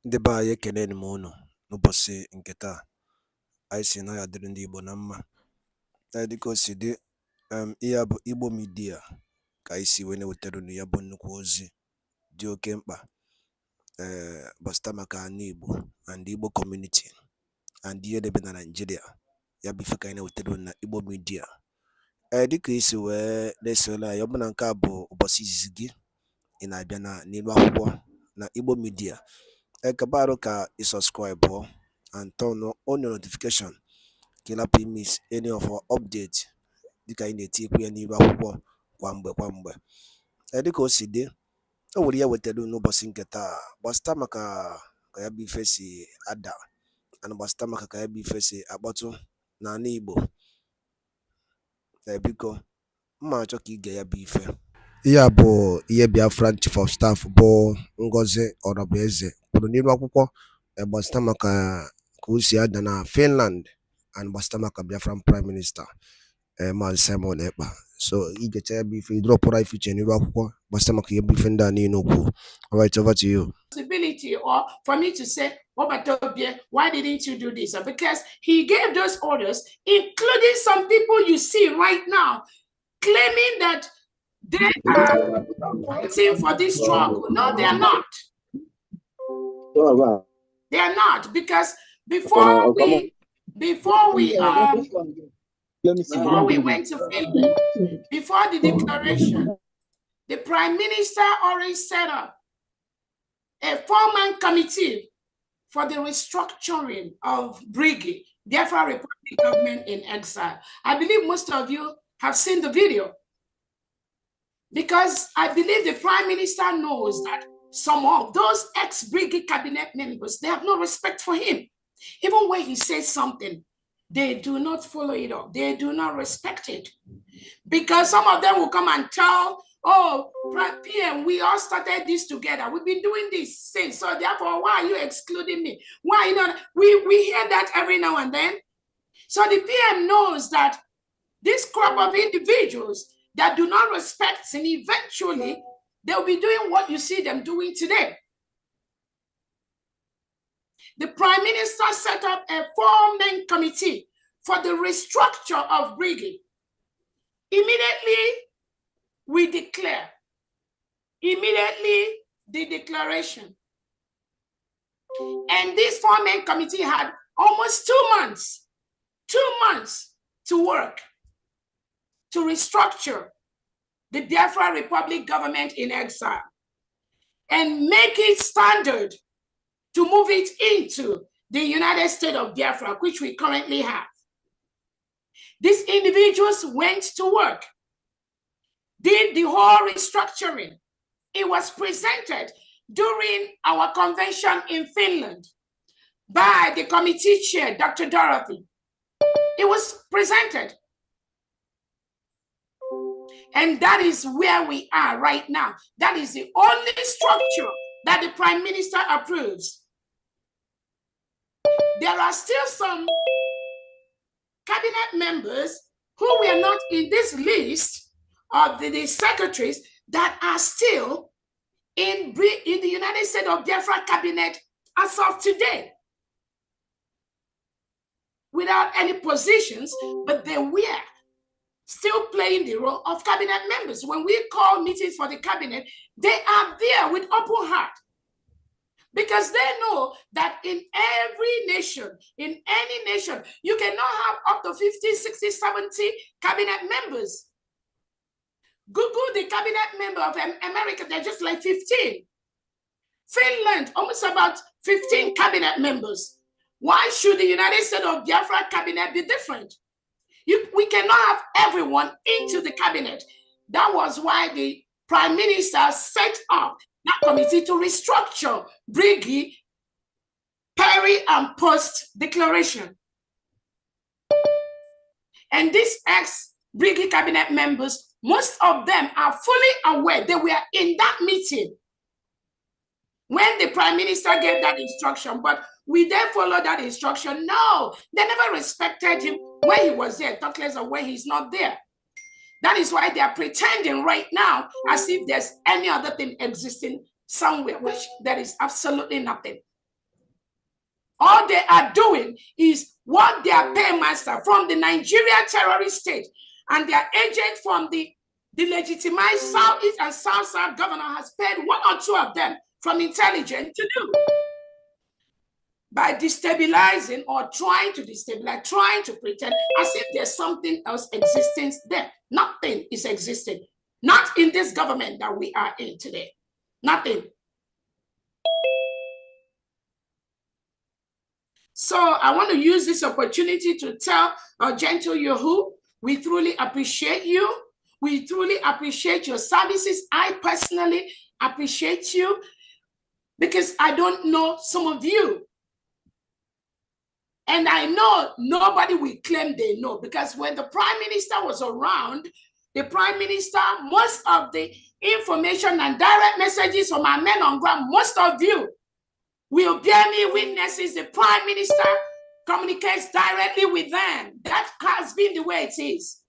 Ndị be anyị ekeneni m unu n'ụbọchị nke taa. Anyị sị na ya dịrị ndị Igbo na mma. Dịka o si dị, ihe a bụ Igbo Media ka anyị si wee na-ewetara unu ya bụ nnukwu ozi dị oke mkpa gbasata maka ana Igbo and Igbo community and ihe debe na Nigeria. Ya bụ ife ka anyị na-ewetara unu na Igbo Media. Dịka isi wee na-esole anyị, ọ bụ na nke a bụ ụbọchị izizi gị ị na-abịa n'ilu akwụkwọ na Igbo Media, kabaru ka subscribe and turn on your notification ka ị miss any of our updates dịka anyị na-etikwu ya n'ilu akwụkwọ kwa mgbe. Dịka o si dị, o nwere ya wetara n'ụbọchị nke taa gbasata maka ka ya bụ ife si ada and gbasata maka ka ya bụ ife si akpọtụ n'ala Igbo. Biko mma achọ ka ige ya bụ ife. Ihe a bụ ihe BIAFRA Chief of Staff bụ Ngozi Orabueze kwuru n'ilu akwụkwọ gbasata maka ka o si ada na Finland and gbasata maka Biafran Prime Minister Maazị Simon Ekpa. So igecha ya bụ ife idropụra ife iche n'ilu akwụkwọ gbasata maka ihe bụ ife ndị a niile okwu. All right, over to you. Possibility or for me to say, Obatobie, why didn't you do this? Because he gave those orders, including some people you see right now claiming that they are fighting for this struggle. No, they are not. They are not, because before we went to Finland, before the declaration, the Prime Minister already set up a four-man committee for the restructuring of BRIGI, BIAFRA Republic Government in Exile. I believe most of you have seen the video, because I believe the Prime Minister knows that some of those ex-BRIGI cabinet members, they have no respect for him. Even when he says something, they do not follow it up. They do not respect it. Because some of them will come and tell, oh, PM, we all started this together. We've been doing this since. So therefore, why are you excluding me? Why, you know, we hear that every now and then. So the PM knows that this crop of individuals that do not respect him, eventually they'll be doing what you see them doing today. The Prime Minister set up a four-man committee for the restructure of BRIGI. Immediately, we declare. Immediately, the declaration. And this four-man committee had almost 2 months to work, to restructure the Biafra Republic government in exile and make it standard to move it into the United States of Biafra, which we currently have. These individuals went to work, did the whole restructuring. It was presented during our convention in Finland by the committee chair, Dr. Dorothy. It was presented. And that is where we are right now. That is the only structure that the Prime Minister approves. There are still some cabinet members who were not in this list of the secretaries that are still in the United States of Biafra cabinet as of today, without any positions, but they were still playing the role of cabinet members. When we call meetings for the cabinet, they are there with open heart, because they know that in every nation, in any nation, you cannot have up to 50, 60, 70 cabinet members. Google the cabinet member of America, they're just like 15. Finland, almost about 15 cabinet members. Why should the United States of Biafra cabinet be different? We cannot have everyone into the cabinet. That was why the Prime Minister set up that committee to restructure BRIGI peri and post declaration. And these ex-BRIGI cabinet members, most of them are fully aware. They were in that meeting when the Prime Minister gave that instruction, but we then follow that instruction. No, they never respected him when he was there, talk less of when he's not there. That is why they are pretending right now as if there's any other thing existing somewhere, which there is absolutely nothing. All they are doing is what their paymaster from the Nigeria terrorist state and their agent from the legitimized Southeast and South governor has paid one or two of them from intelligence to do. By destabilizing or trying to destabilize, trying to pretend as if there's something else existing there. Nothing is existing. Not in this government that we are in today. Nothing. So I want to use this opportunity to tell our gentle Yahu, we truly appreciate you. We truly appreciate your services. I personally appreciate you because I don't know some of you. And I know nobody will claim they know, because when the Prime Minister was around, the Prime Minister, most of the information and direct messages from our men on ground, most of you will bear me witnesses. The Prime Minister communicates directly with them. That has been the way it is.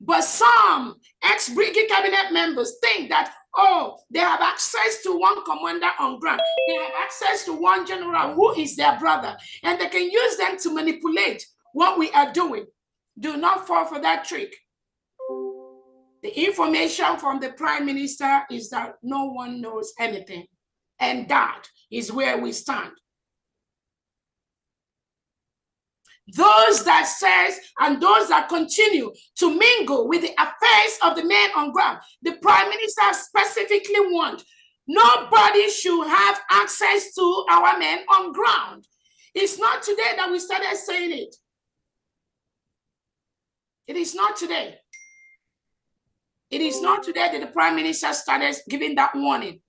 But some ex-Brigade cabinet members think that, oh, they have access to one commander on ground. They have access to one general who is their brother, and they can use them to manipulate what we are doing. Do not fall for that trick. The information from the Prime Minister is that no one knows anything, and that is where we stand. Those that says and those that continue to mingle with the affairs of the men on ground, the Prime Minister specifically warned, nobody should have access to our men on ground. It's not today that we started saying it. It is not today. It is not today that the Prime Minister started giving that warning.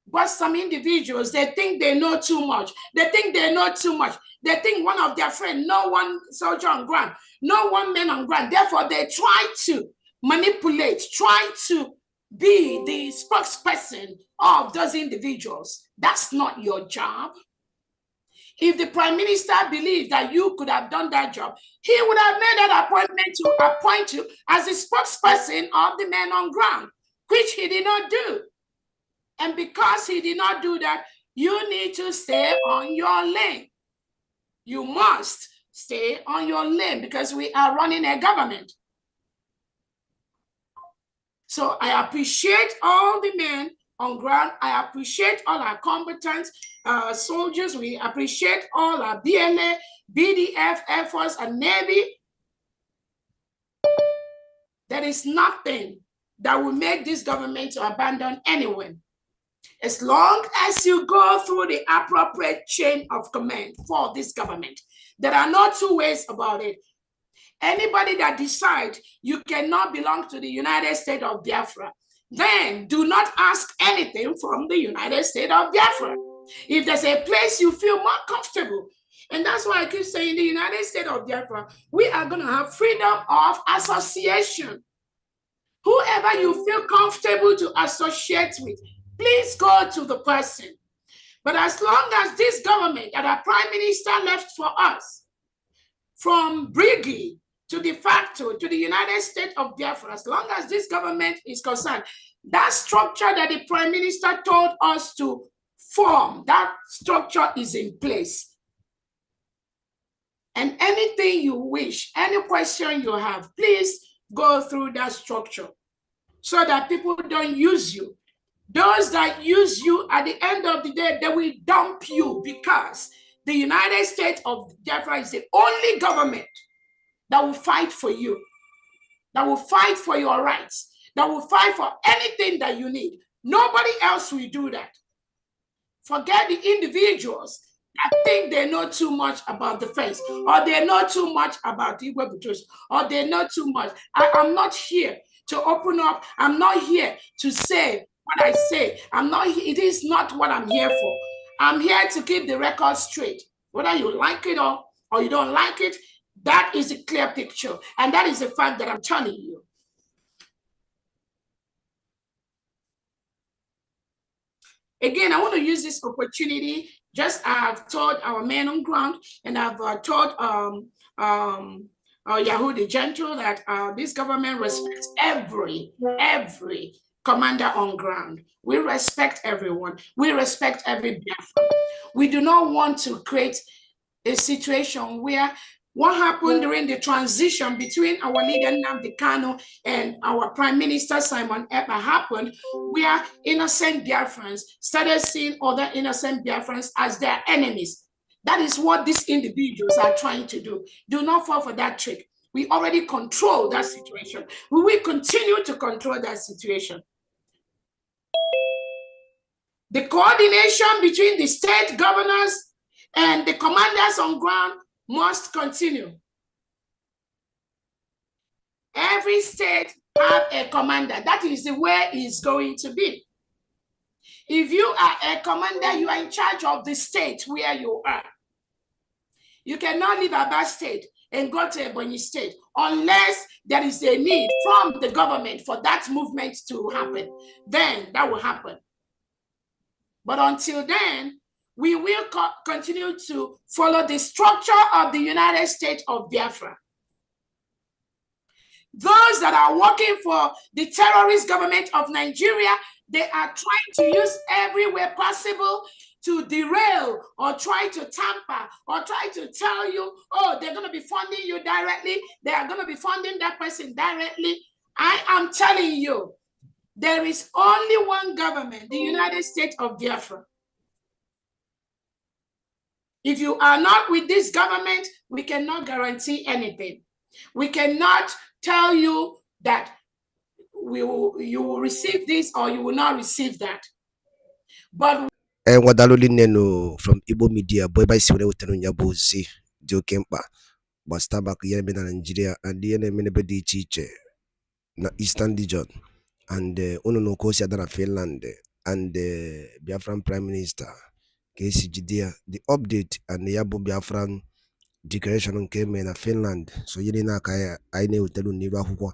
But some individuals, they think they know too much. They think they know too much. They think one of their friends, no one soldier on ground, no one man on ground. Therefore, they try to manipulate, try to be the spokesperson of those individuals. That's not your job. If the Prime Minister believed that you could have done that job, he would have made that appointment to appoint you as the spokesperson of the men on ground, which he did not do. And because he did not do that, you need to stay on your lane. You must stay on your lane because we are running a government. So I appreciate all the men on ground. I appreciate all our combatant soldiers. We appreciate all our BLA, BDF, Air Force, and Navy. There is nothing that will make this government to abandon anyone. As long as you go through the appropriate chain of command for this government, there are no two ways about it. Anybody that decides you cannot belong to the United States of Biafra, then do not ask anything from the United States of Biafra. If there's a place you feel more comfortable, and that's why I keep saying the United States of Biafra, we are going to have freedom of association. Whoever you feel comfortable to associate with, please go to the person. But as long as this government that our Prime Minister left for us, from Brigade to de facto to the United States of Biafra, as long as this government is concerned, that structure that the Prime Minister told us to form, that structure is in place. And anything you wish, any question you have, please go through that structure so that people don't use you. Those that use you, at the end of the day, they will dump you, because the United States of Biafra is the only government that will fight for you, that will fight for your rights, that will fight for anything that you need. Nobody else will do that. Forget the individuals that think they know too much about defense, or they know too much about IGBO, or they know too much. I'm not here to open up. I'm not here to say what I say. It is not what I'm here for. I'm here to keep the record straight. Whether you like it or you don't like it, that is a clear picture. And that is the fact that I'm telling you. Again, I want to use this opportunity, just I've told our men on ground, and I've told Yahu the Gentle that this government respects every commander on ground. We respect everyone. We respect every Biafra. We do not want to create a situation where what happened during the transition between our leader NNAMDI Kanu and our Prime Minister Simon Ekpa happened, where innocent Biafrans started seeing other innocent Biafrans as their enemies. That is what these individuals are trying to do. Do not fall for that trick. We already control that situation. We will continue to control that situation. The coordination between the state governors and the commanders on ground must continue. Every state have a commander. That is the way it's going to be. If you are a commander, you are in charge of the state where you are. You cannot leave Aba State and go to Ebonyi State unless there is a need from the government for that movement to happen. Then that will happen. But until then, we will continue to follow the structure of the United States of Biafra. Those that are working for the terrorist government of Nigeria, they are trying to use every way possible to derail or try to tamper or try to tell you, oh, they're going to be funding you directly. They are going to be funding that person directly. I am telling you, there is only one government, the United States of Biafra. If you are not with this government, we cannot guarantee anything. We cannot tell you that you will receive this or you will not receive that. But wadaloli neno from Igbo media boy by siwene utenu nyabuzi dio kempa bastaba kiyeme na Nigeria and yene menebe di chiche na Eastern region and ono no kosi adana Finland and Biafran Prime Minister Kesi Jidia the update and yabo Biafran declaration came in Finland so yene na kaya aine utelu niru akwukwo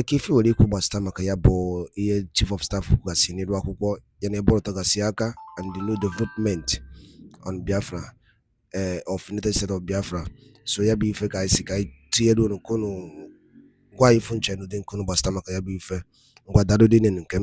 kifi wole ku basta maka yabo iye chief of staff gasi niru akwukwo yene boro gasi aka and the new development on Biafra of United States of Biafra so yabi ife ka isi kai tiedo no kono kwa ifunche no den kono basta maka yabi ife ngwa dado dinen nke